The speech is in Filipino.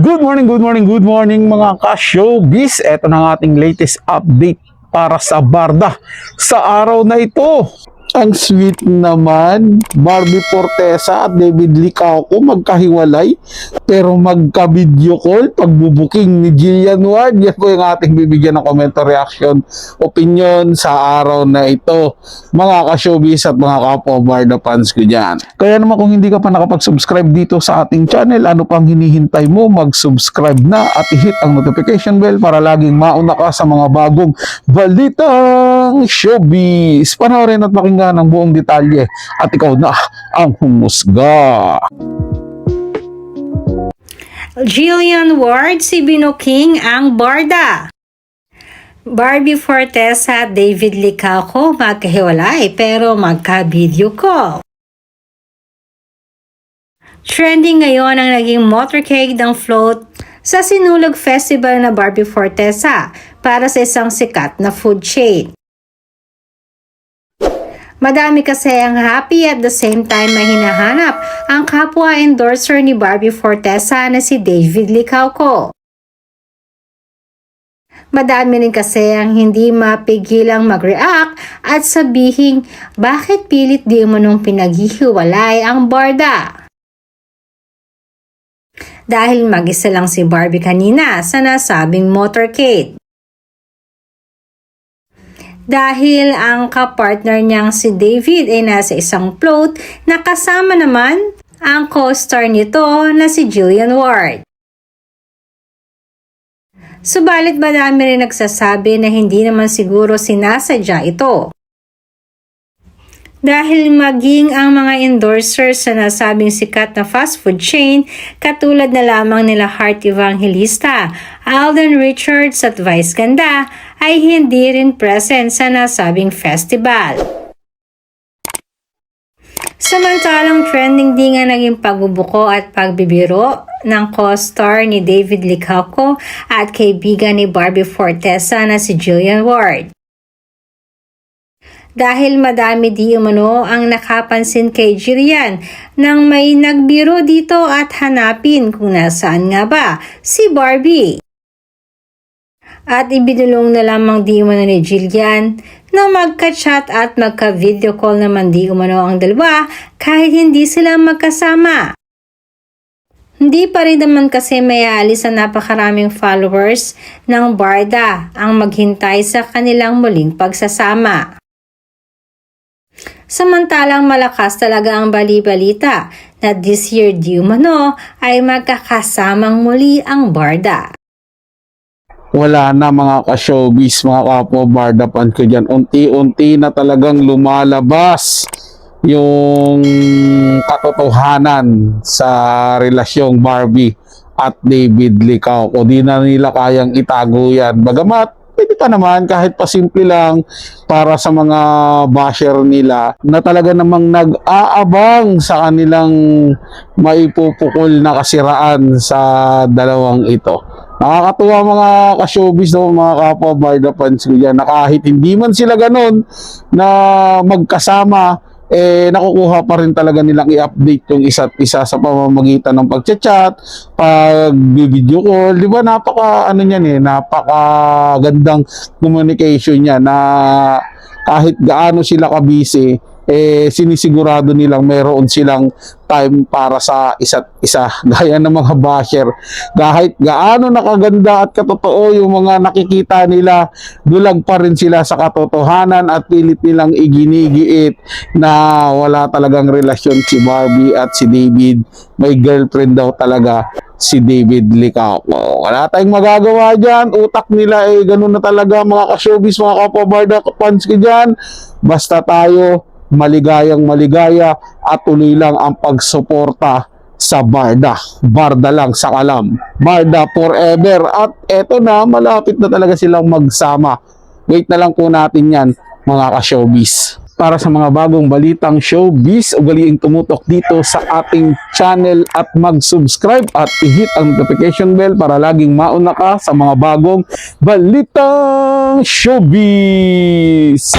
Good morning mga ka-showbiz. Ito na ang ating latest update para sa Barda sa araw na ito. Ang sweet naman, Barbie Fortesa at David Licauco magkahiwalay pero magka-video call pagbubuking ni Jillian Ward. Yan po yung ating bibigyan ng comment or reaction, opinion sa araw na ito. Mga ka-showbiz at mga kapwa Barda fans ko dyan. Kaya naman kung hindi ka pa nakapag-subscribe dito sa ating channel, ano pang hinihintay mo? Mag-subscribe na at i-hit ang notification bell para laging mauna ka sa mga bagong balitang showbiz. Panoorin at pakinggan ng buong detalye at ikaw na ang humusga. Jillian Ward, si Binuking ang Barda. Barbie Fortesa at David Licauco magkahiwalay pero magka-video call. Trending ngayon ang naging motorcade ng float sa Sinulog Festival na Barbie Fortesa para sa isang sikat na food chain. Madami kasi ang happy at the same time may hinahanap ang kapwa endorser ni Barbie Fortesa na si David Licauco. Madami rin kasi ang hindi mapigilang mag-react at sabihing bakit pilit di mo nung pinaghihiwalay ang Barda. Dahil mag-isa lang si Barbie kanina sa nasabing motorcade. Dahil ang kapartner niyang si David ay nasa isang float na kasama naman ang co-star nito na si Jillian Ward. Subalit madami rin nagsasabi na hindi naman siguro sinasadya ito. Dahil maging ang mga endorsers sa nasabing sikat na fast food chain katulad na lamang nila Heart Evangelista, Alden Richards at Vice Ganda ay hindi rin present sa nasabing festival. Samantalang trending din nga naging pagbubuko at pagbibiro ng co-star ni David Licauco at kaibigan ni Barbie Fortesa na si Jillian Ward. Dahil madami di umano ang nakapansin kay Jillian nang may nagbiro dito at hanapin kung nasaan nga ba si Barbie. At ibinulong na lamang di umano ni Jillian na magka-chat at magka-video call naman di umano ang dalawa kahit hindi sila magkasama. Hindi pa rin naman kasi may aalis sa napakaraming followers ng Barda ang maghintay sa kanilang muling pagsasama. Samantalang malakas talaga ang bali-balita na this year di umano ay magkakasamang muli ang Barda. Wala na mga ka-showbiz, mga kapwa Barda fans ko dyan. Unti-unti na talagang lumalabas yung katotohanan sa relasyong Barbie at David Licauco. Di na nila kayang itago yan. Bagamat pwede pa naman kahit pasimple lang para sa mga basher nila na talaga namang nag-aabang sa kanilang maipupukol na kasiraan sa dalawang ito. Nakakatuwa mga ka-showbiz na mga kapwa Barda fans ko yan na kahit hindi man sila ganun na magkasama, nakukuha pa rin talaga nilang i-update yung isa't isa sa pamamagitan ng pag-chat, pag-video call. Di ba napaka gandang communication niya na kahit gaano sila ka-busy, sinisigurado nilang meron silang time para sa isa't isa. Gaya ng mga basher, kahit gaano nakaganda at katotoo yung mga nakikita nila, dulag pa rin sila sa katotohanan at pilit nilang iginigiit na wala talagang relasyon si Barbie at si David. May girlfriend daw talaga si David Licauco. Wala tayong magagawa dyan. Utak nila ganun na talaga mga ka-showbiz, mga kapwa Barda fans ko dyan. Basta tayo maligayang maligaya at tuloy lang ang pagsuporta sa Barda. Barda lang sa kalam. Barda forever. At eto na, malapit na talaga silang magsama. Wait na lang po natin yan mga ka-showbiz. Para sa mga bagong balitang showbiz, ugaliing tumutok dito sa ating channel at mag-subscribe at i-hit ang notification bell para laging mauna ka sa mga bagong balitang showbiz.